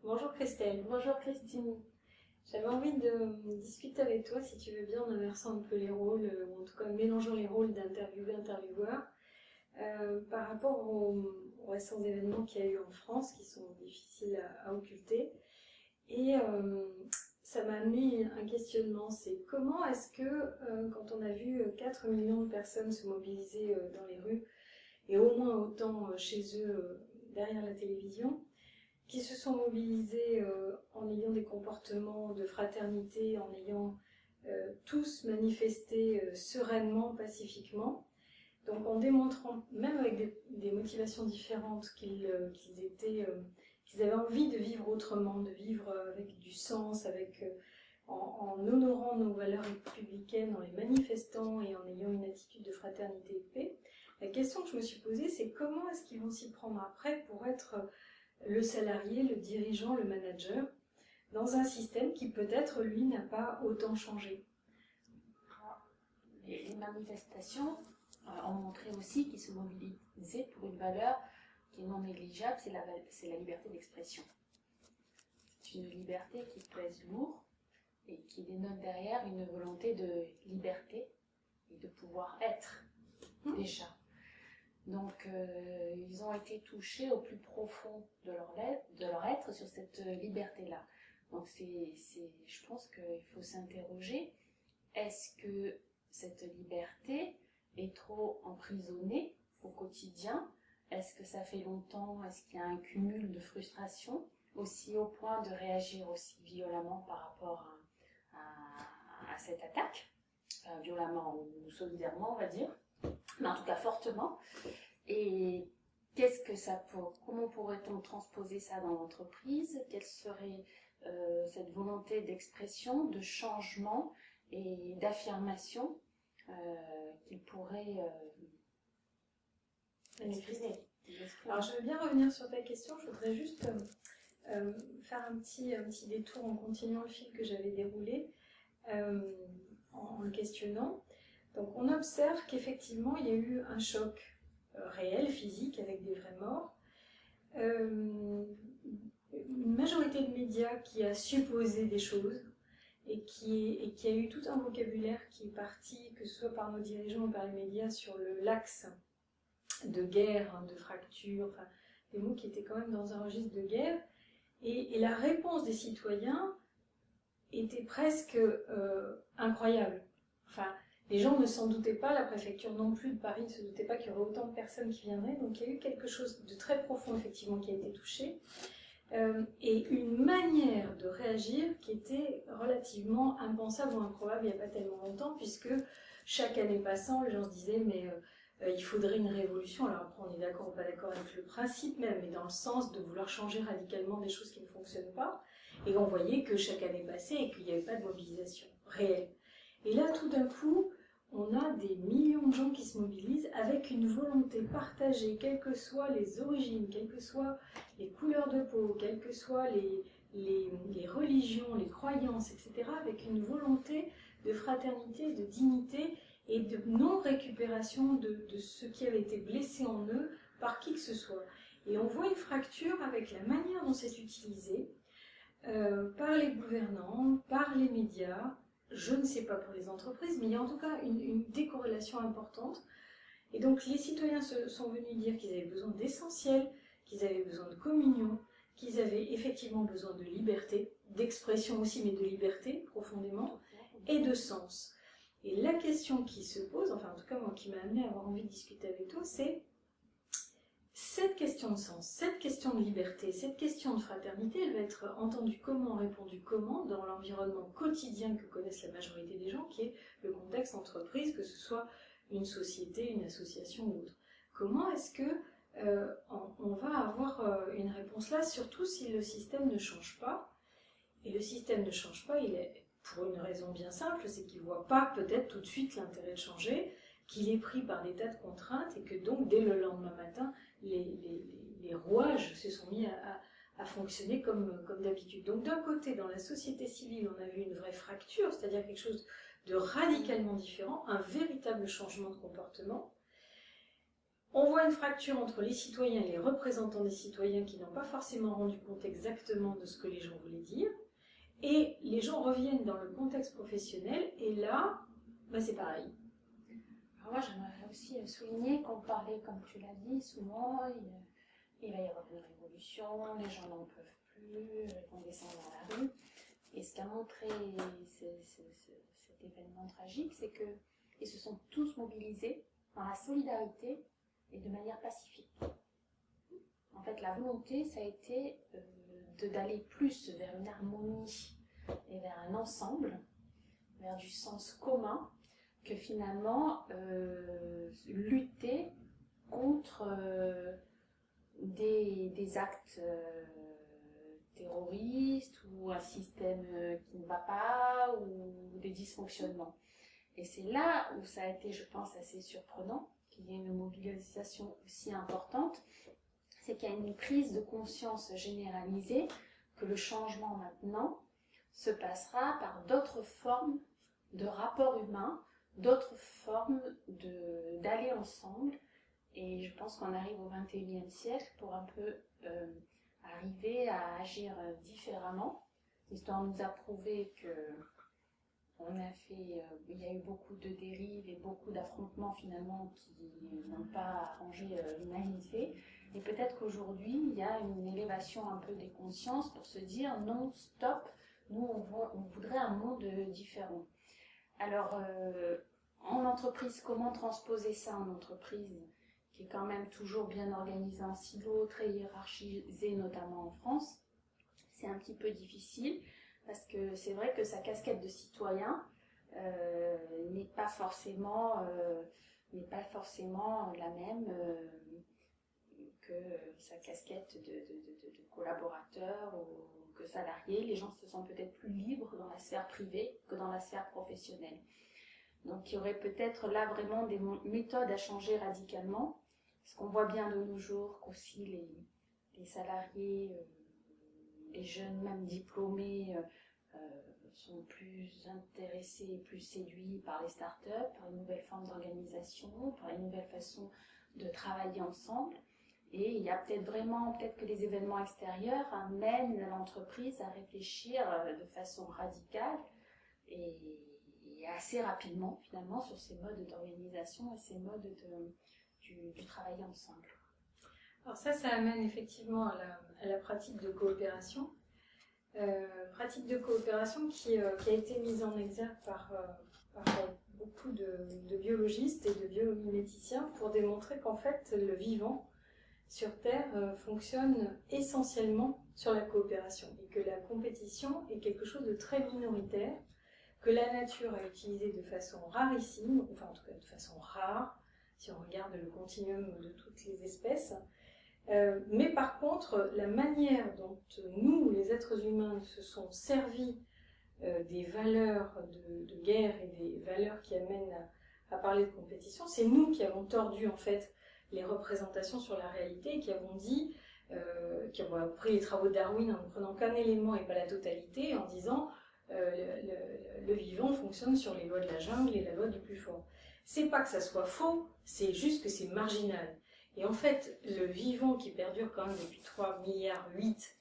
Bonjour Christelle. Bonjour Christine. J'avais envie de discuter avec toi, si tu veux bien, en inversant un peu les rôles, ou en tout cas mélangeant les rôles d'interviewé-intervieweur, par rapport aux récents événements qu'il y a eu en France, qui sont difficiles à occulter. Et ça m'a amené un questionnement, c'est comment est-ce que, quand on a vu 4 millions de personnes se mobiliser dans les rues, et au moins autant chez eux derrière la télévision, qui se sont mobilisés en ayant des comportements de fraternité, en ayant tous manifesté sereinement, pacifiquement, donc en démontrant, même avec des motivations différentes, qu'ils avaient envie de vivre autrement, de vivre avec du sens, en honorant nos valeurs républicaines, en les manifestant et en ayant une attitude de fraternité et de paix. La question que je me suis posée, c'est comment est-ce qu'ils vont s'y prendre après pour être le salarié, le dirigeant, le manager, dans un système qui peut-être, lui, n'a pas autant changé. Les manifestations ont montré aussi qu'ils se mobilisaient pour une valeur qui est non négligeable, c'est la liberté d'expression. C'est une liberté qui pèse lourd et qui dénote derrière une volonté de liberté et de pouvoir être, déjà. Donc, ils ont été touchés au plus profond de leur être sur cette liberté-là. Donc, je pense qu'il faut s'interroger, est-ce que cette liberté est trop emprisonnée au quotidien? Est-ce que ça fait longtemps? Est-ce qu'il y a un cumul de frustration, aussi au point de réagir aussi violemment par rapport à cette attaque? Violemment ou solidairement, on va dire, mais en tout cas fortement. Et comment pourrait-on transposer ça dans l'entreprise? Quelle serait cette volonté d'expression, de changement et d'affirmation qu'il pourrait exprimer? Alors je veux bien revenir sur ta question, je voudrais juste faire un petit détour en continuant le fil que j'avais déroulé en le questionnant. Donc on observe qu'effectivement il y a eu un choc réel, physique, avec des vrais morts. Une majorité de médias qui a supposé des choses et qui a eu tout un vocabulaire qui est parti, que ce soit par nos dirigeants ou par les médias, sur l'axe de guerre, de fracture, enfin, des mots qui étaient quand même dans un registre de guerre. Et la réponse des citoyens était presque incroyable. Enfin, les gens ne s'en doutaient pas, la préfecture non plus de Paris ne se doutait pas qu'il y aurait autant de personnes qui viendraient, donc il y a eu quelque chose de très profond effectivement qui a été touché, et une manière de réagir qui était relativement impensable ou improbable il n'y a pas tellement longtemps, puisque chaque année passant, les gens se disaient mais il faudrait une révolution. Alors après on est d'accord ou pas d'accord avec le principe même, mais dans le sens de vouloir changer radicalement des choses qui ne fonctionnent pas, et on voyait que chaque année passait et qu'il n'y avait pas de mobilisation réelle. Et là, tout d'un coup, on a des millions de gens qui se mobilisent avec une volonté partagée, quelles que soient les origines, quelles que soient les couleurs de peau, quelles que soient les religions, les croyances, etc., avec une volonté de fraternité, de dignité et de non-récupération de ce qui avait été blessé en eux par qui que ce soit. Et on voit une fracture avec la manière dont c'est utilisé par les gouvernants, par les médias. Je ne sais pas pour les entreprises, mais il y a en tout cas une décorrélation importante. Et donc les citoyens sont venus dire qu'ils avaient besoin d'essentiel, qu'ils avaient besoin de communion, qu'ils avaient effectivement besoin de liberté, d'expression aussi, mais de liberté profondément, et de sens. Et la question qui se pose, enfin en tout cas moi qui m'a amené à avoir envie de discuter avec toi, c'est cette question de sens, cette question de liberté, cette question de fraternité, elle va être entendue comment, répondue comment dans l'environnement quotidien que connaissent la majorité des gens, qui est le contexte entreprise, que ce soit une société, une association ou autre. Comment est-ce que on va avoir une réponse là, surtout si le système ne change pas? Et le système ne change pas, il est pour une raison bien simple, c'est qu'il ne voit pas peut-être tout de suite l'intérêt de changer, qu'il est pris par des tas de contraintes et que donc dès le lendemain matin, les rouages se sont mis à fonctionner comme d'habitude. Donc d'un côté, dans la société civile, on a vu une vraie fracture, c'est-à-dire quelque chose de radicalement différent, un véritable changement de comportement. On voit une fracture entre les citoyens et les représentants des citoyens qui n'ont pas forcément rendu compte exactement de ce que les gens voulaient dire. Et les gens reviennent dans le contexte professionnel et là, bah, c'est pareil. Alors moi, j'aimerais aussi souligner qu'on parlait, comme tu l'as dit, souvent, il va y avoir une révolution, les gens n'en peuvent plus, ils vont descendre dans la rue. Et ce qu'a montré cet événement tragique, c'est qu'ils se sont tous mobilisés dans la solidarité et de manière pacifique. En fait, la volonté, ça a été d'aller plus vers une harmonie et vers un ensemble, vers du sens commun, que finalement lutter contre des actes terroristes ou un système qui ne va pas ou des dysfonctionnements. Et c'est là où ça a été, je pense, assez surprenant qu'il y ait une mobilisation aussi importante, c'est qu'il y a une prise de conscience généralisée que le changement maintenant se passera par d'autres formes de rapports humains, d'autres formes d'aller ensemble. Et je pense qu'on arrive au XXIe siècle pour un peu arriver à agir différemment. L'histoire nous a prouvé que il y a eu beaucoup de dérives et beaucoup d'affrontements finalement qui n'ont pas arrangé l'humanité. Et peut-être qu'aujourd'hui, il y a une élévation un peu des consciences pour se dire non, stop, nous on voudrait un monde différent. Alors, en entreprise, comment transposer ça en entreprise qui est quand même toujours bien organisée en silo, très hiérarchisée, notamment en France? C'est un petit peu difficile. Parce que c'est vrai que sa casquette de citoyen n'est pas forcément la même que sa casquette de collaborateur ou que salarié. Les gens se sentent peut-être plus libres dans la sphère privée que dans la sphère professionnelle. Donc il y aurait peut-être là vraiment des méthodes à changer radicalement. Parce qu'on voit bien de nos jours qu'aussi les salariés, les jeunes, même diplômés, sont plus intéressés et plus séduits par les startups, par les nouvelles formes d'organisation, par les nouvelles façons de travailler ensemble. Et il y a peut-être que les événements extérieurs amènent l'entreprise à réfléchir de façon radicale et assez rapidement finalement sur ces modes d'organisation et ces modes du travail ensemble. Alors ça amène effectivement à la pratique de coopération. Pratique de coopération qui a été mise en exergue par beaucoup de biologistes et de biomiméticiens pour démontrer qu'en fait le vivant sur Terre fonctionne essentiellement sur la coopération et que la compétition est quelque chose de très minoritaire, que la nature a utilisé de façon rarissime, enfin en tout cas de façon rare, si on regarde le continuum de toutes les espèces. Mais par contre, la manière dont nous, les êtres humains, se sont servis des valeurs de guerre et des valeurs qui amènent à parler de compétition, c'est nous qui avons tordu en fait les représentations sur la réalité et qui avons dit, qui avons pris les travaux de Darwin en ne prenant qu'un élément et pas la totalité, en disant le vivant fonctionne sur les lois de la jungle et la loi du plus fort. C'est pas que ça soit faux, c'est juste que c'est marginal. Et en fait, le vivant qui perdure quand même depuis 3,8 milliards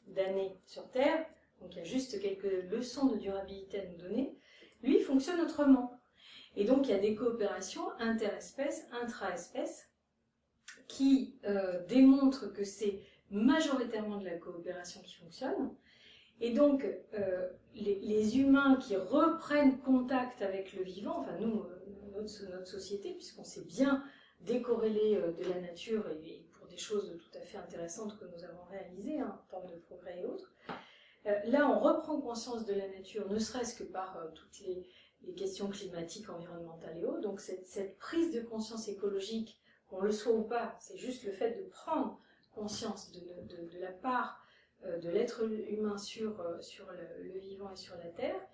d'années sur Terre, donc il y a juste quelques leçons de durabilité à nous donner, lui fonctionne autrement. Et donc il y a des coopérations interespèces, intra-espèces, qui démontrent que c'est majoritairement de la coopération qui fonctionne. Et donc les humains qui reprennent contact avec le vivant, enfin nous, notre société, puisqu'on s'est bien décorrélé de la nature et pour des choses tout à fait intéressantes que nous avons réalisées en termes de progrès et autres. Là, on reprend conscience de la nature, ne serait-ce que par toutes les questions climatiques, environnementales et autres. Donc cette prise de conscience écologique, qu'on le soit ou pas, c'est juste le fait de prendre conscience de la part de l'être humain sur le vivant et sur la Terre,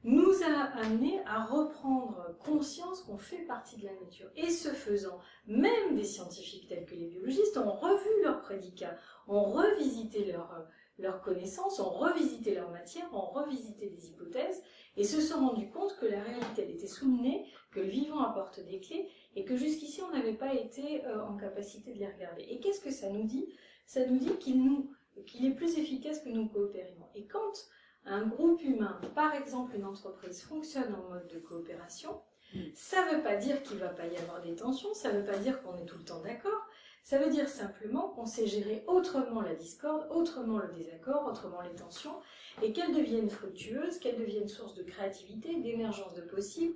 nous a amené à reprendre conscience qu'on fait partie de la nature. Et ce faisant, même des scientifiques tels que les biologistes ont revu leurs prédicats, ont revisité leurs connaissances, ont revisité leur matière, ont revisité des hypothèses, et se sont rendus compte que la réalité elle était sous le nez, que le vivant apporte des clés, et que jusqu'ici on n'avait pas été en capacité de les regarder. Et qu'est-ce que ça nous dit? Ça nous dit qu'il est plus efficace que nous coopérions. Et quand un groupe humain, par exemple une entreprise, fonctionne en mode de coopération, ça ne veut pas dire qu'il ne va pas y avoir des tensions, ça ne veut pas dire qu'on est tout le temps d'accord, ça veut dire simplement qu'on sait gérer autrement la discorde, autrement le désaccord, autrement les tensions, et qu'elles deviennent fructueuses, qu'elles deviennent source de créativité, d'émergence de possibles,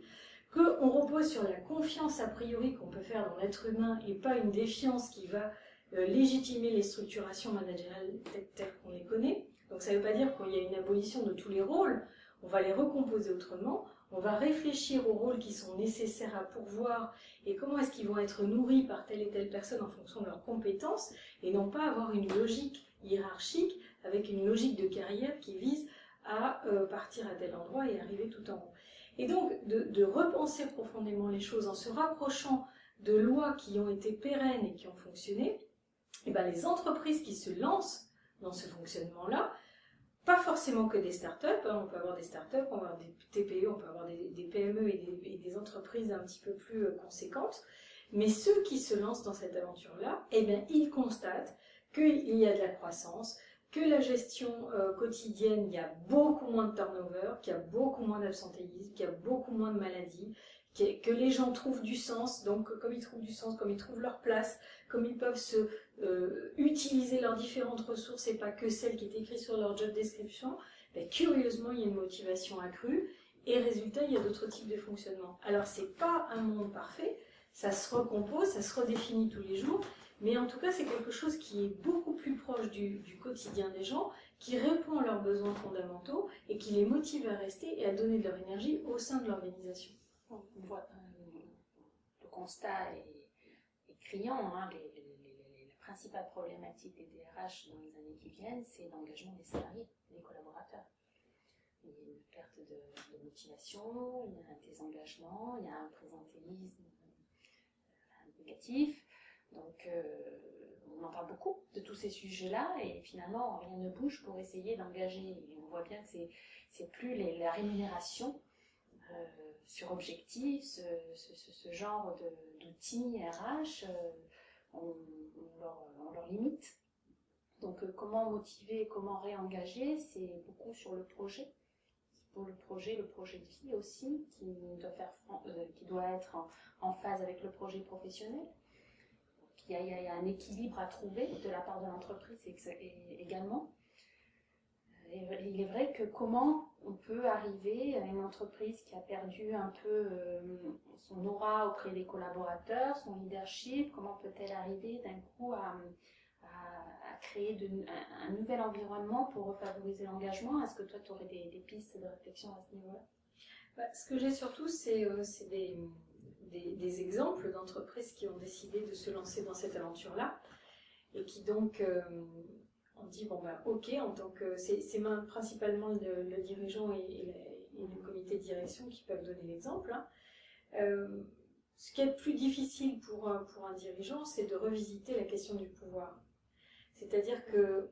qu'on repose sur la confiance a priori qu'on peut faire dans l'être humain et pas une défiance qui va légitimer les structurations managériales telles qu'on les connaît. Donc ça ne veut pas dire qu'il y a une abolition de tous les rôles, on va les recomposer autrement, on va réfléchir aux rôles qui sont nécessaires à pourvoir et comment est-ce qu'ils vont être nourris par telle et telle personne en fonction de leurs compétences et non pas avoir une logique hiérarchique avec une logique de carrière qui vise à partir à tel endroit et arriver tout en haut. Et donc de repenser profondément les choses en se rapprochant de lois qui ont été pérennes et qui ont fonctionné, et bien les entreprises qui se lancent dans ce fonctionnement-là, pas forcément que des startups, on peut avoir des startups, on peut avoir des TPE, on peut avoir des PME et des entreprises un petit peu plus conséquentes, mais ceux qui se lancent dans cette aventure-là, eh bien, ils constatent qu'il y a de la croissance, que la gestion quotidienne, il y a beaucoup moins de turnover, qu'il y a beaucoup moins d'absentéisme, qu'il y a beaucoup moins de maladies, que les gens trouvent du sens, donc comme ils trouvent du sens, comme ils trouvent leur place, comme ils peuvent utiliser leurs différentes ressources et pas que celles qui étaient écrites sur leur job description, ben, curieusement il y a une motivation accrue et résultat il y a d'autres types de fonctionnement. Alors c'est pas un monde parfait, ça se recompose, ça se redéfinit tous les jours, mais en tout cas c'est quelque chose qui est beaucoup plus proche du quotidien des gens, qui répond à leurs besoins fondamentaux et qui les motive à rester et à donner de leur énergie au sein de l'organisation. On voit, le constat est criant, hein, la principale problématique des DRH dans les années qui viennent, c'est l'engagement des salariés, des collaborateurs. Il y a une perte de motivation, il y a un désengagement, il y a un présentéisme négatif. Donc on en parle beaucoup de tous ces sujets-là et finalement rien ne bouge pour essayer d'engager. Et on voit bien que c'est plus la rémunération sur objectif, ce genre d'outils RH, on leur limite. Donc comment motiver, comment réengager, c'est beaucoup sur le projet. Pour le projet de vie aussi, qui doit être en phase avec le projet professionnel. Il y a un équilibre à trouver de la part de l'entreprise également. Et il est vrai que comment on peut arriver à une entreprise qui a perdu un peu son aura auprès des collaborateurs, son leadership, comment peut-elle arriver d'un coup à créer un nouvel environnement pour favoriser l'engagement? Est-ce que toi tu aurais des pistes de réflexion à ce niveau-là? Ce que j'ai surtout, c'est des exemples d'entreprises qui ont décidé de se lancer dans cette aventure-là et qui donc on dit bon ben ok, en tant que c'est principalement le dirigeant et le comité de direction qui peuvent donner l'exemple. Hein. Ce qui est plus difficile pour un dirigeant, c'est de revisiter la question du pouvoir. C'est-à-dire que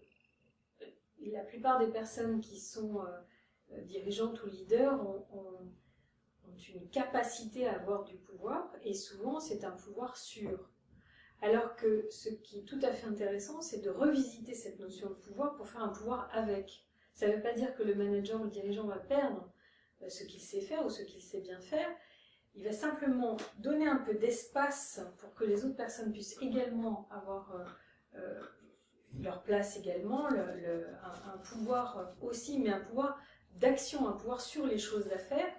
la plupart des personnes qui sont dirigeantes ou leaders ont une capacité à avoir du pouvoir et souvent c'est un pouvoir sûr. Alors que ce qui est tout à fait intéressant, c'est de revisiter cette notion de pouvoir pour faire un pouvoir avec. Ça ne veut pas dire que le manager ou le dirigeant va perdre ce qu'il sait faire ou ce qu'il sait bien faire. Il va simplement donner un peu d'espace pour que les autres personnes puissent également avoir leur place également, un pouvoir aussi, mais un pouvoir d'action, un pouvoir sur les choses à faire.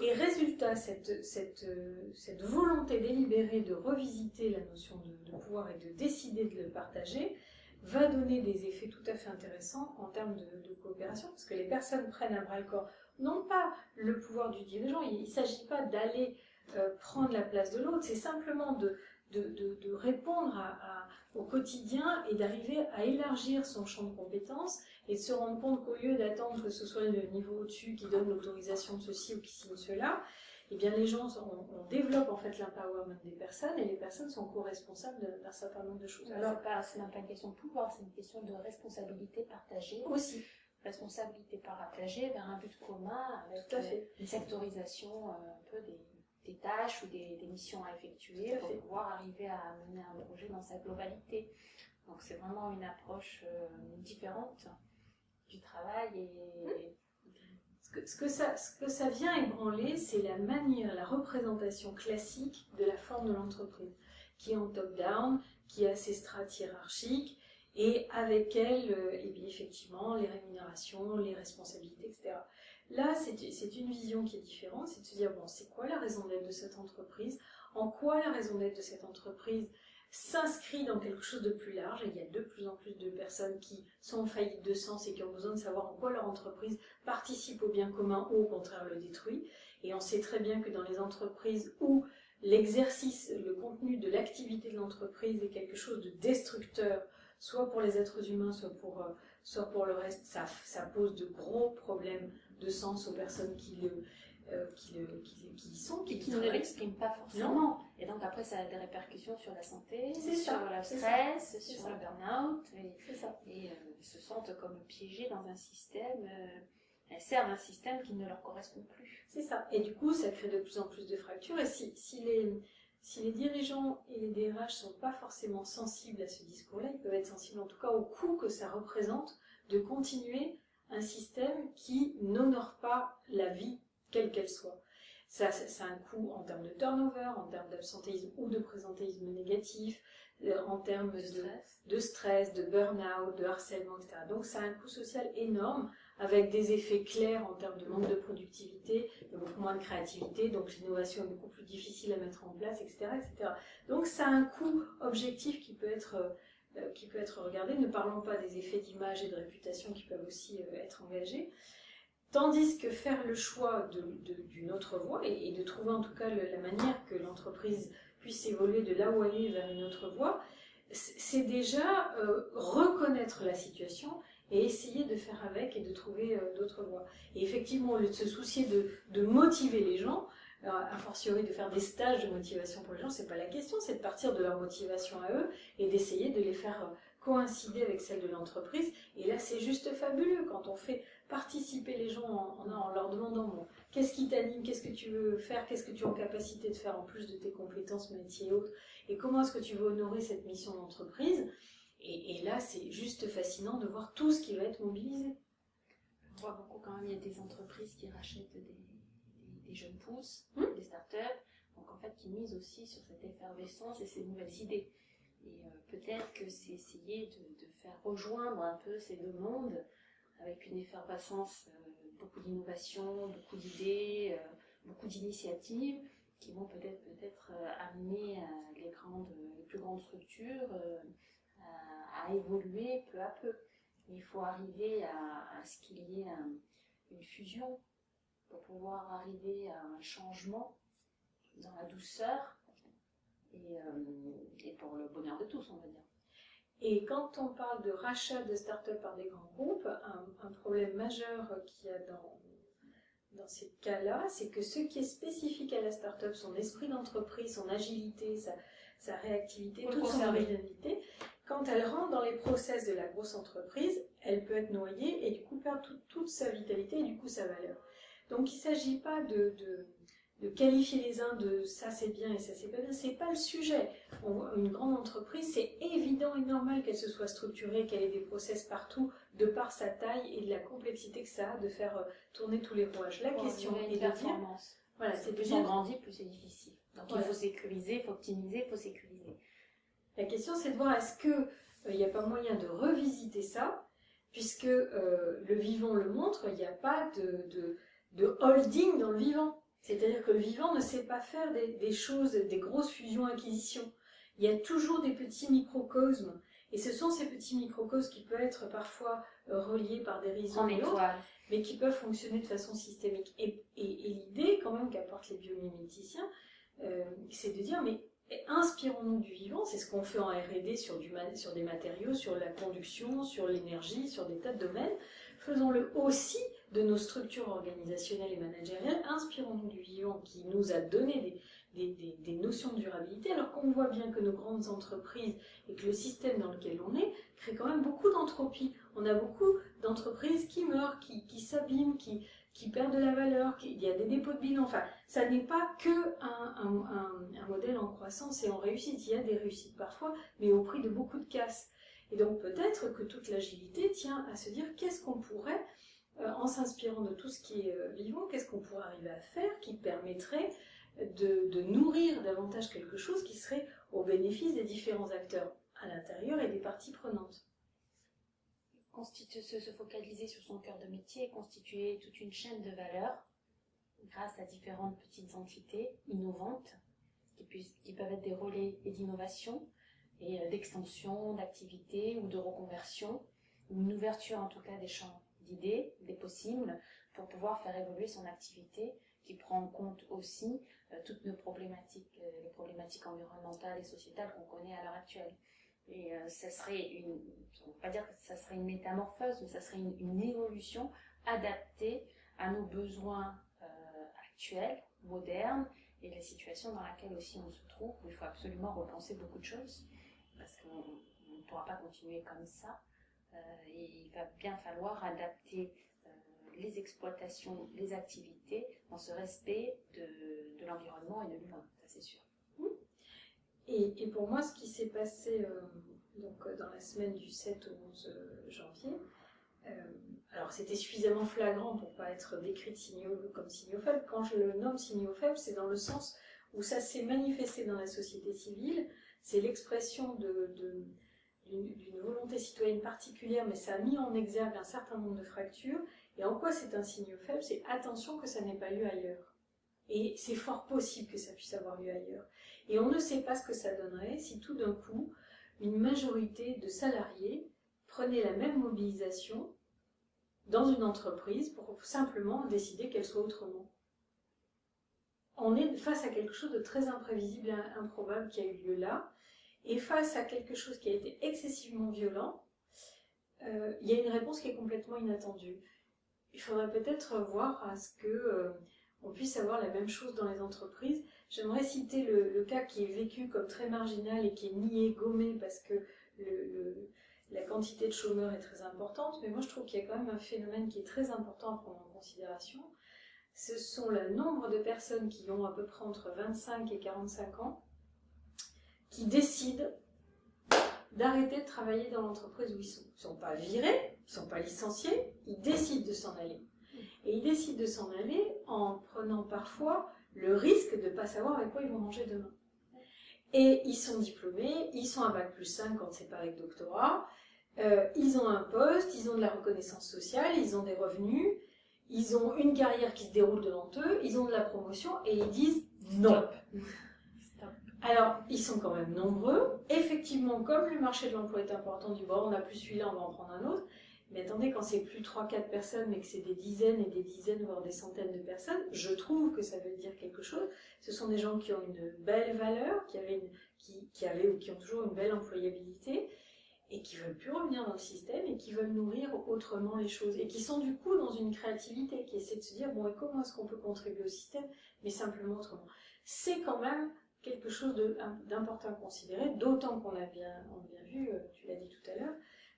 Et résultat, cette volonté délibérée de revisiter la notion de pouvoir et de décider de le partager va donner des effets tout à fait intéressants en termes de coopération, parce que les personnes prennent à bras-le-corps, non pas le pouvoir du dirigeant, il ne s'agit pas d'aller prendre la place de l'autre, c'est simplement de répondre au quotidien et d'arriver à élargir son champ de compétences et de se rendre compte qu'au lieu d'attendre que ce soit le niveau au-dessus qui donne l'autorisation de ceci ou qui signe cela, eh bien les gens, on développe en fait l'empowerment des personnes et les personnes sont co-responsables d'un certain nombre de choses. Alors, c'est même pas une question de pouvoir, c'est une question de responsabilité partagée. Aussi. Responsabilité partagée vers un but commun avec une sectorisation un peu des des tâches ou des missions à effectuer pour pouvoir arriver à mener un projet dans sa globalité. Donc c'est vraiment une approche différente du travail. Et Ce que ça vient ébranler, c'est la manière, la représentation classique de la forme de l'entreprise, qui est en top-down, qui a ses strates hiérarchiques, et avec elle, et bien effectivement, les rémunérations, les responsabilités, etc. Là, c'est une vision qui est différente, c'est de se dire, bon, c'est quoi la raison d'être de cette entreprise? En quoi la raison d'être de cette entreprise s'inscrit dans quelque chose de plus large? Et il y a de plus en plus de personnes qui sont en faillite de sens et qui ont besoin de savoir en quoi leur entreprise participe au bien commun ou au contraire le détruit. Et on sait très bien que dans les entreprises où l'exercice, le contenu de l'activité de l'entreprise est quelque chose de destructeur, soit pour les êtres humains, soit pour le reste, ça pose de gros problèmes de sens aux personnes qui y sont, qui ne l'expriment pas forcément. Non. Et donc après, ça a des répercussions sur la santé, sur le stress, sur le burn-out. Et se sentent comme piégés dans un système. Elles servent un système qui ne leur correspond plus. C'est ça. Et du coup, ça crée de plus en plus de fractures. Et si les dirigeants et les DRH ne sont pas forcément sensibles à ce discours-là, ils peuvent être sensibles en tout cas au coût que ça représente de continuer un système qui n'honore pas la vie, quelle qu'elle soit. Ça a un coût en termes de turnover, en termes d'absentéisme ou de présentéisme négatif, en termes de stress, de burn-out, de harcèlement, etc. Donc ça a un coût social énorme, avec des effets clairs en termes de manque de productivité, de beaucoup moins de créativité, donc l'innovation est beaucoup plus difficile à mettre en place, etc., etc. Donc ça a un coût objectif qui peut être regardé, ne parlons pas des effets d'image et de réputation qui peuvent aussi être engagés. Tandis que faire le choix d'une autre voie et de trouver en tout cas la manière que l'entreprise puisse évoluer de là où elle est vers une autre voie, c'est déjà reconnaître la situation et essayer de faire avec et de trouver d'autres voies. Et effectivement, au lieu de se soucier de motiver les gens, a fortiori de faire des stages de motivation pour les gens, c'est pas la question, c'est de partir de leur motivation à eux et d'essayer de les faire coïncider avec celle de l'entreprise. Et là, c'est juste fabuleux quand on fait participer les gens en leur demandant bon, qu'est-ce qui t'anime, qu'est-ce que tu veux faire, qu'est-ce que tu es en capacité de faire en plus de tes compétences métiers et autres, et comment est-ce que tu veux honorer cette mission d'entreprise. Et là, c'est juste fascinant de voir tout ce qui va être mobilisé. On voit beaucoup quand même, il y a des entreprises qui rachètent des jeunes pousses, des startups, donc en fait qui misent aussi sur cette effervescence et ces nouvelles idées. Et peut-être que c'est essayer de faire rejoindre un peu ces deux mondes avec une effervescence, beaucoup d'innovation, beaucoup d'idées, beaucoup d'initiatives qui vont peut-être amener les plus grandes structures à évoluer peu à peu. Il faut arriver à ce qu'il y ait une fusion pour pouvoir arriver à un changement dans la douceur et pour le bonheur de tous, on va dire. Et quand on parle de rachat de start-up par des grands groupes, un problème majeur qu'il y a dans ces cas-là, c'est que ce qui est spécifique à la start-up, son esprit d'entreprise, son agilité, sa réactivité, toute son originalité, quand elle rentre dans les process de la grosse entreprise, elle peut être noyée et du coup perdre toute sa vitalité et du coup sa valeur. Donc il ne s'agit pas de qualifier les uns de ça c'est bien et ça c'est pas bien, c'est pas le sujet. Une grande entreprise, c'est évident et normal qu'elle se soit structurée, qu'elle ait des process partout, de par sa taille et de la complexité que ça a de faire tourner tous les rouages. La question est de dire, voilà, c'est plus on grandit, plus c'est difficile. Donc il faut sécuriser, il faut optimiser, il faut sécuriser. La question c'est de voir est-ce que il n'y a pas moyen de revisiter ça, puisque le vivant le montre, il n'y a pas de holding dans le vivant. C'est-à-dire que le vivant ne sait pas faire des choses, des grosses fusions-acquisitions. Il y a toujours des petits microcosmes. Et ce sont ces petits microcosmes qui peuvent être parfois reliés par des raisons et autres, mais qui peuvent fonctionner de façon systémique. Et l'idée, quand même, qu'apportent les biomiméticiens, c'est de dire, mais inspirons-nous du vivant, c'est ce qu'on fait en R&D sur des matériaux, sur la conduction, sur l'énergie, sur des tas de domaines. Faisons-le aussi de nos structures organisationnelles et managériales, inspirons-nous du vivant qui nous a donné des notions de durabilité, alors qu'on voit bien que nos grandes entreprises et que le système dans lequel on est crée quand même beaucoup d'entropie. On a beaucoup d'entreprises qui meurent, qui s'abîment, qui perdent de la valeur, il y a des dépôts de bilan. Enfin, ça n'est pas que un modèle en croissance et en réussite. Il y a des réussites parfois, mais au prix de beaucoup de casses. Et donc peut-être que toute l'agilité tient à se dire qu'est-ce qu'on pourrait, en s'inspirant de tout ce qui est vivant, qu'est-ce qu'on pourrait arriver à faire qui permettrait de nourrir davantage quelque chose qui serait au bénéfice des différents acteurs à l'intérieur et des parties prenantes. Se focaliser sur son cœur de métier, constituer toute une chaîne de valeur grâce à différentes petites entités innovantes qui peuvent être des relais et d'innovation et d'extension, d'activité ou de reconversion, ou une ouverture en tout cas des champs d'idées, des possibles, pour pouvoir faire évoluer son activité qui prend en compte aussi toutes nos problématiques, les problématiques environnementales et sociétales qu'on connaît à l'heure actuelle. Et ça serait on ne va pas dire que ça serait une métamorphose, mais ça serait une évolution adaptée à nos besoins actuels, modernes, et la situation dans laquelle aussi on se trouve, où il faut absolument repenser beaucoup de choses, parce qu'on ne pourra pas continuer comme ça. Et il va bien falloir adapter les exploitations, les activités, dans ce respect de l'environnement et de l'humain, ça c'est sûr. Et pour moi, ce qui s'est passé dans la semaine du 7 au 11 janvier, alors c'était suffisamment flagrant pour ne pas être décrit comme signaux faibles. Quand je le nomme signaux faibles, c'est dans le sens où ça s'est manifesté dans la société civile, c'est l'expression d'une volonté citoyenne particulière, mais ça a mis en exergue un certain nombre de fractures. Et en quoi c'est un signe faible? C'est attention que ça n'ait pas lieu ailleurs. Et c'est fort possible que ça puisse avoir lieu ailleurs. Et on ne sait pas ce que ça donnerait si tout d'un coup, une majorité de salariés prenait la même mobilisation dans une entreprise pour simplement décider qu'elle soit autrement. On est face à quelque chose de très imprévisible et improbable qui a eu lieu là, et face à quelque chose qui a été excessivement violent, il y a une réponse qui est complètement inattendue. Il faudrait peut-être voir à ce que on puisse avoir la même chose dans les entreprises. J'aimerais citer le cas qui est vécu comme très marginal et qui est nié, gommé, parce que la quantité de chômeurs est très importante, mais moi je trouve qu'il y a quand même un phénomène qui est très important à prendre en considération. Ce sont le nombre de personnes qui ont à peu près entre 25 et 45 ans qui décident d'arrêter de travailler dans l'entreprise où ils sont. Ils ne sont pas virés, ils ne sont pas licenciés, ils décident de s'en aller. Et ils décident de s'en aller en prenant parfois le risque de ne pas savoir avec quoi ils vont manger demain. Et ils sont diplômés, ils sont à Bac+5 quand c'est pas avec doctorat, ils ont un poste, ils ont de la reconnaissance sociale, ils ont des revenus, ils ont une carrière qui se déroule devant eux, ils ont de la promotion et ils disent non. Stop. Alors, ils sont quand même nombreux. Effectivement, comme le marché de l'emploi est important, du bord, on n'a plus celui-là, on va en prendre un autre. Mais attendez, quand c'est plus 3-4 personnes, mais que c'est des dizaines et des dizaines, voire des centaines de personnes, je trouve que ça veut dire quelque chose. Ce sont des gens qui ont une belle valeur, qui avaient ou qui ont toujours une belle employabilité, et qui ne veulent plus revenir dans le système, et qui veulent nourrir autrement les choses, et qui sont du coup dans une créativité, qui essaie de se dire, bon, et comment est-ce qu'on peut contribuer au système, mais simplement autrement. C'est quand même quelque chose d'important à considérer, d'autant qu'on a bien vu, tu l'as dit tout à l'heure,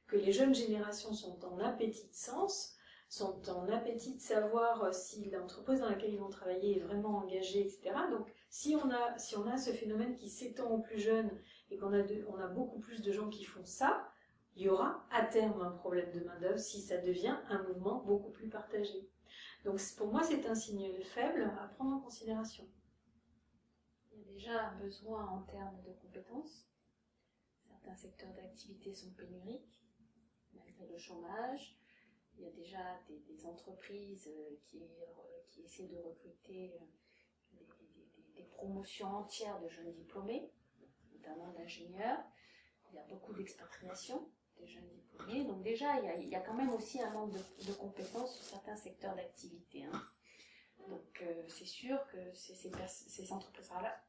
que les jeunes générations sont en appétit de sens, sont en appétit de savoir si l'entreprise dans laquelle ils vont travailler est vraiment engagée, etc. Donc, si on a ce phénomène qui s'étend aux plus jeunes et qu'on a beaucoup plus de gens qui font ça, il y aura à terme un problème de main-d'œuvre si ça devient un mouvement beaucoup plus partagé. Donc, pour moi, c'est un signal faible à prendre en considération. Il y a déjà un besoin en termes de compétences. Certains secteurs d'activité sont pénuriques. Malgré le chômage, il y a déjà des entreprises qui essaient de recruter des promotions entières de jeunes diplômés, notamment d'ingénieurs. Il y a beaucoup d'expatriation des jeunes diplômés. Donc déjà, il y a quand même aussi un manque de compétences sur certains secteurs d'activité. Hein. Donc c'est sûr que ces entreprises-là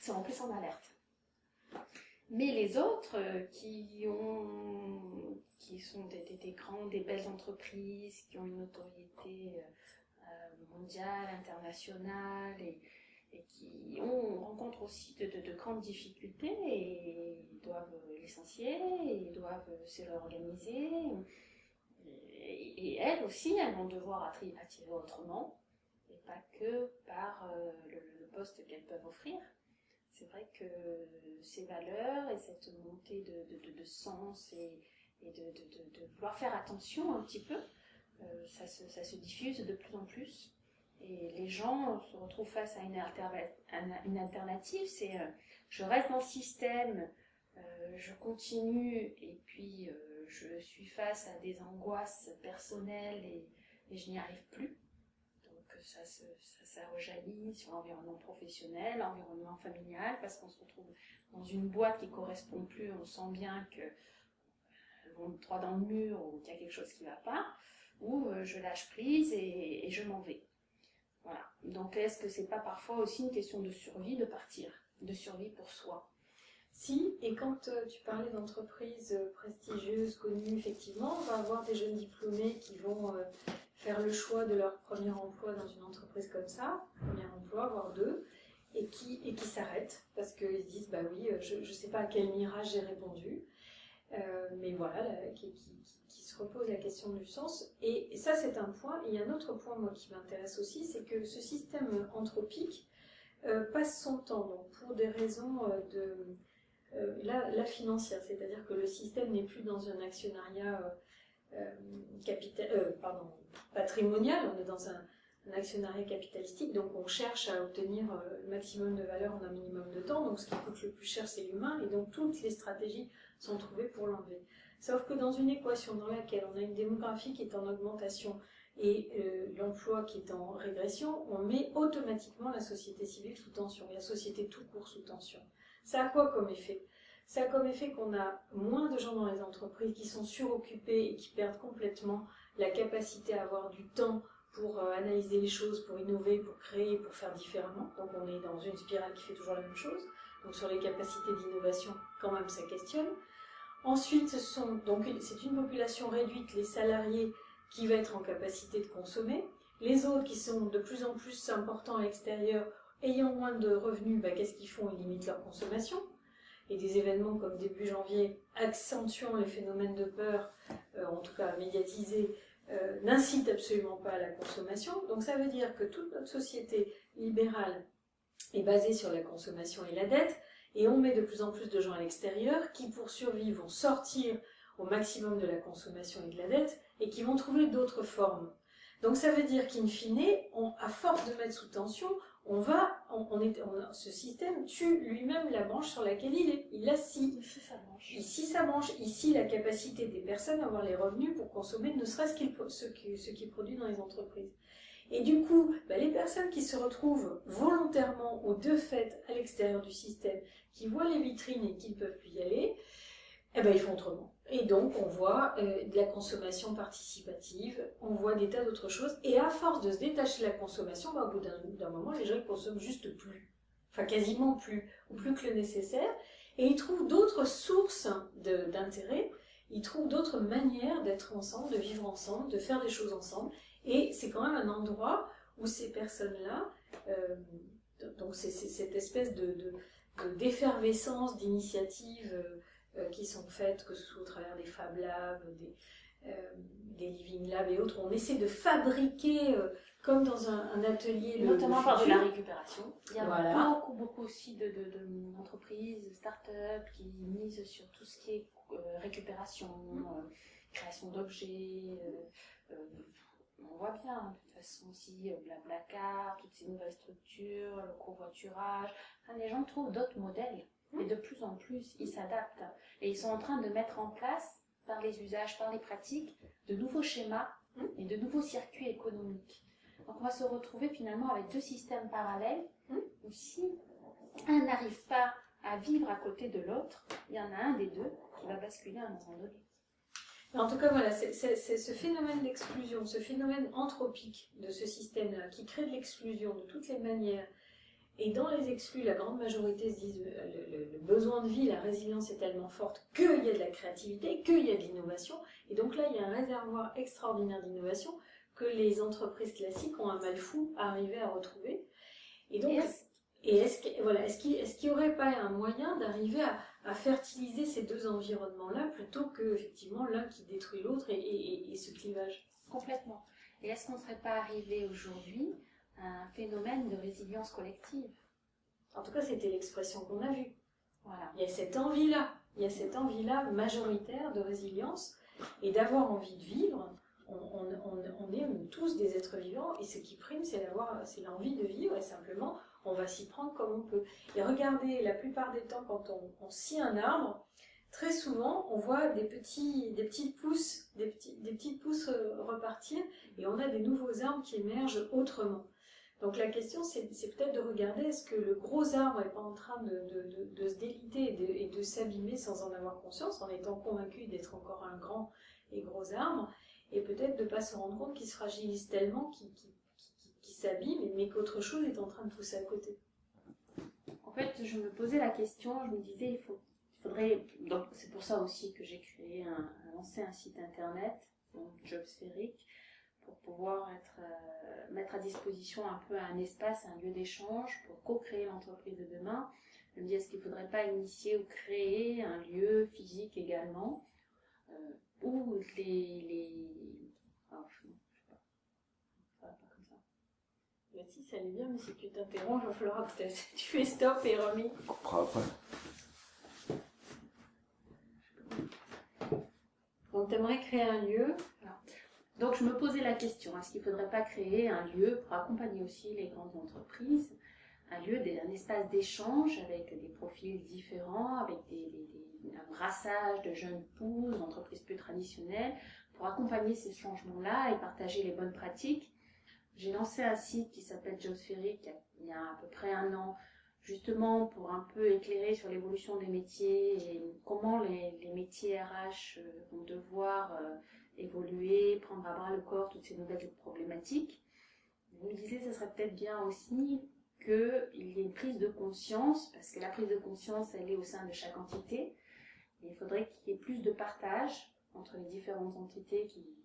seront plus en alerte. Mais les autres qui sont des belles entreprises, qui ont une notoriété mondiale, internationale, et et qui rencontrent aussi de grandes difficultés et ils doivent licencier, ils doivent se réorganiser. Et elles aussi, elles vont devoir attirer autrement, et pas que par le poste qu'elles peuvent offrir. C'est vrai que ces valeurs et cette montée de sens et de vouloir faire attention un petit peu, ça se diffuse de plus en plus. Et les gens se retrouvent face à une alternative, c'est je reste dans le système, je continue et puis je suis face à des angoisses personnelles et je n'y arrive plus. Donc ça rejaillit sur l'environnement professionnel, l'environnement familial, parce qu'on se retrouve dans une boîte qui ne correspond plus, on sent bien qu'elles vont droit dans le mur ou qu'il y a quelque chose qui ne va pas, ou je lâche prise et je m'en vais. Voilà. Donc est-ce que c'est pas parfois aussi une question de survie de partir, de survie pour soi? Si, et quand tu parlais d'entreprises prestigieuses, connues, effectivement, on va avoir des jeunes diplômés qui vont faire le choix de leur premier emploi dans une entreprise comme ça, premier emploi, voire deux, et qui s'arrêtent parce qu'ils se disent, bah oui, je ne sais pas à quel mirage j'ai répondu, mais voilà, qui se repose la question du sens. Et ça, c'est un point. Et il y a un autre point, moi, qui m'intéresse aussi, c'est que ce système anthropique passe son temps, donc pour des raisons la financière, c'est-à-dire que le système n'est plus dans un actionnariat patrimonial, on est dans un actionnariat capitalistique, donc on cherche à obtenir le maximum de valeur en un minimum de temps, donc ce qui coûte le plus cher c'est l'humain, et donc toutes les stratégies sont trouvées pour l'enlever. Sauf que dans une équation dans laquelle on a une démographie qui est en augmentation et l'emploi qui est en régression, on met automatiquement la société civile sous tension, la société tout court sous tension. Ça a quoi comme effet? Ça a comme effet qu'on a moins de gens dans les entreprises qui sont suroccupés et qui perdent complètement la capacité à avoir du temps pour analyser les choses, pour innover, pour créer, pour faire différemment. Donc on est dans une spirale qui fait toujours la même chose. Donc sur les capacités d'innovation, quand même, ça questionne. Ensuite, c'est une population réduite, les salariés, qui va être en capacité de consommer. Les autres qui sont de plus en plus importants à l'extérieur, ayant moins de revenus, qu'est-ce qu'ils font? Ils limitent leur consommation. Et des événements comme début janvier, accentuant les phénomènes de peur, en tout cas médiatisés, n'incitent absolument pas à la consommation. Donc ça veut dire que toute notre société libérale est basée sur la consommation et la dette, et on met de plus en plus de gens à l'extérieur qui, pour survivre, vont sortir au maximum de la consommation et de la dette, et qui vont trouver d'autres formes. Donc ça veut dire qu'in fine, à force de mettre sous tension, ce système tue lui-même la branche sur laquelle il est. Il la scie. Ici sa branche. Ici la capacité des personnes à avoir les revenus pour consommer ne serait-ce ce qui est produit dans les entreprises. Et du coup, les personnes qui se retrouvent volontairement ou de fait à l'extérieur du système, qui voient les vitrines et qui ne peuvent plus y aller, ils font autrement. Et donc, on voit de la consommation participative, on voit des tas d'autres choses, et à force de se détacher de la consommation, au bout d'un moment, les gens ils consomment juste plus. Enfin, quasiment plus, ou plus que le nécessaire, et ils trouvent d'autres sources d'intérêt, ils trouvent d'autres manières d'être ensemble, de vivre ensemble, de faire des choses ensemble, et c'est quand même un endroit où ces personnes-là, donc c'est cette espèce d'effervescence, d'initiatives qui sont faites, que ce soit au travers des Fab Labs, des Living Labs et autres, on essaie de fabriquer comme dans un atelier notamment par de la récupération. Il y a voilà. beaucoup aussi d'entreprises, de start-up qui misent sur tout ce qui est récupération, création d'objets. On voit bien, de toute façon aussi, Blablacar, toutes ces nouvelles structures, le covoiturage. Les gens trouvent d'autres modèles. Et de plus en plus, ils s'adaptent. Et ils sont en train de mettre en place, par les usages, par les pratiques, de nouveaux schémas et de nouveaux circuits économiques. Donc on va se retrouver finalement avec deux systèmes parallèles, où si un n'arrive pas à vivre à côté de l'autre, il y en a un des deux qui va basculer à un moment donné. En tout cas, voilà, c'est ce phénomène d'exclusion, ce phénomène anthropique de ce système-là, qui crée de l'exclusion de toutes les manières. Et dans les exclus, la grande majorité se disent le besoin de vie, la résilience est tellement forte qu'il y a de la créativité, qu'il y a de l'innovation. Et donc là, il y a un réservoir extraordinaire d'innovation que les entreprises classiques ont un mal fou à arriver à retrouver. Et donc, Et est-ce qu'il n'y aurait pas un moyen d'arriver à fertiliser ces deux environnements-là plutôt que effectivement l'un qui détruit l'autre et ce clivage? Complètement. Et est-ce qu'on ne serait pas arrivé aujourd'hui à un phénomène de résilience collective? En tout cas, c'était l'expression qu'on a vue. Voilà. Il y a cette envie-là majoritaire de résilience et d'avoir envie de vivre. On est tous des êtres vivants et ce qui prime, c'est l'envie de vivre et simplement, on va s'y prendre comme on peut. Et regardez, la plupart des temps, quand on scie un arbre, très souvent, on voit des petites pousses repartir et on a des nouveaux arbres qui émergent autrement. Donc la question, c'est peut-être de regarder, est-ce que le gros arbre n'est pas en train de se déliter et de s'abîmer sans en avoir conscience, en étant convaincu d'être encore un grand et gros arbre, et peut-être de ne pas se rendre compte qu'il se fragilise tellement, qu'il s'abîme, mais qu'autre chose est en train de pousser à côté. En fait, je me posais la question, je me disais, il faudrait... Donc c'est pour ça aussi que j'ai lancé un site internet, donc Jobspheric, pour pouvoir mettre à disposition un peu un espace, un lieu d'échange pour co-créer l'entreprise de demain. Je me dis, est-ce qu'il ne faudrait pas initier ou créer un lieu physique également où alors, je sais pas, ça va pas comme ça. Bah si, ça allait bien, mais si tu t'interromps, il va falloir que tu fais stop et remis. On coupera après. Donc tu aimerais créer un lieu. Donc je me posais la question, est-ce qu'il ne faudrait pas créer un lieu pour accompagner aussi les grandes entreprises, un espace d'échange avec des profils différents, avec un brassage de jeunes pousses, d'entreprises plus traditionnelles, pour accompagner ces changements-là et partager les bonnes pratiques. J'ai lancé un site qui s'appelle Jobspheric il y a à peu près 1 an, justement pour un peu éclairer sur l'évolution des métiers et comment les métiers RH vont devoir évoluer, prendre à bras le corps toutes ces nouvelles problématiques. Je me disais, ça serait peut-être bien aussi qu'il y ait une prise de conscience, parce que la prise de conscience, elle est au sein de chaque entité. Et il faudrait qu'il y ait plus de partage entre les différentes entités qui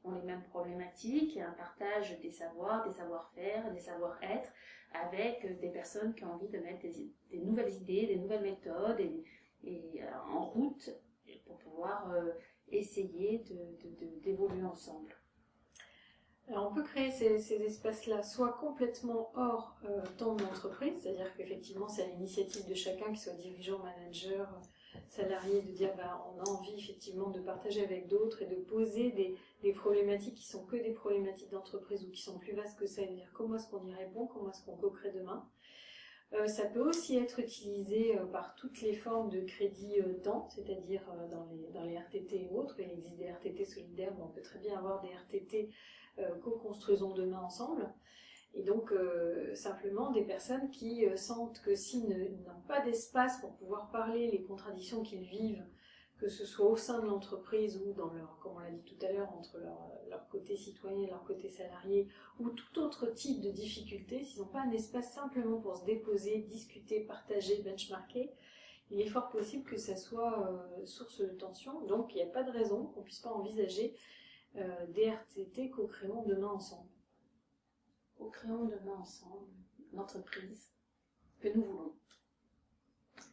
ont les mêmes problématiques, et un partage des savoirs, des savoir-faire, des savoir-être, avec des personnes qui ont envie de mettre des nouvelles idées, des nouvelles méthodes en route pour pouvoir essayer d'évoluer ensemble. Alors on peut créer ces espaces-là soit complètement hors temps de l'entreprise, c'est-à-dire qu'effectivement c'est à l'initiative de chacun, qu'il soit dirigeant, manager, salarié, de dire on a envie effectivement de partager avec d'autres et de poser des problématiques qui sont que des problématiques d'entreprise ou qui sont plus vastes que ça, et de dire comment est-ce qu'on y répond, comment est-ce qu'on co-crée demain. Ça peut aussi être utilisé par toutes les formes de crédit temps, c'est-à-dire dans les RTT et autres. Il existe des RTT solidaires, mais on peut très bien avoir des RTT co-construisons demain ensemble. Et donc simplement des personnes qui sentent que s'ils n'ont pas d'espace pour pouvoir parler les contradictions qu'ils vivent, que ce soit au sein de l'entreprise ou dans comme on l'a dit tout à l'heure, entre leur côté citoyen et leur côté salarié, ou tout autre type de difficulté, s'ils n'ont pas un espace simplement pour se déposer, discuter, partager, benchmarker, il est fort possible que ça soit source de tension. Donc il n'y a pas de raison qu'on ne puisse pas envisager des RTT co-créons demain ensemble. Co-créons demain ensemble l'entreprise que nous voulons.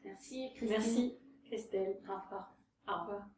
Merci Christine. Merci Christelle. Au revoir. Au revoir.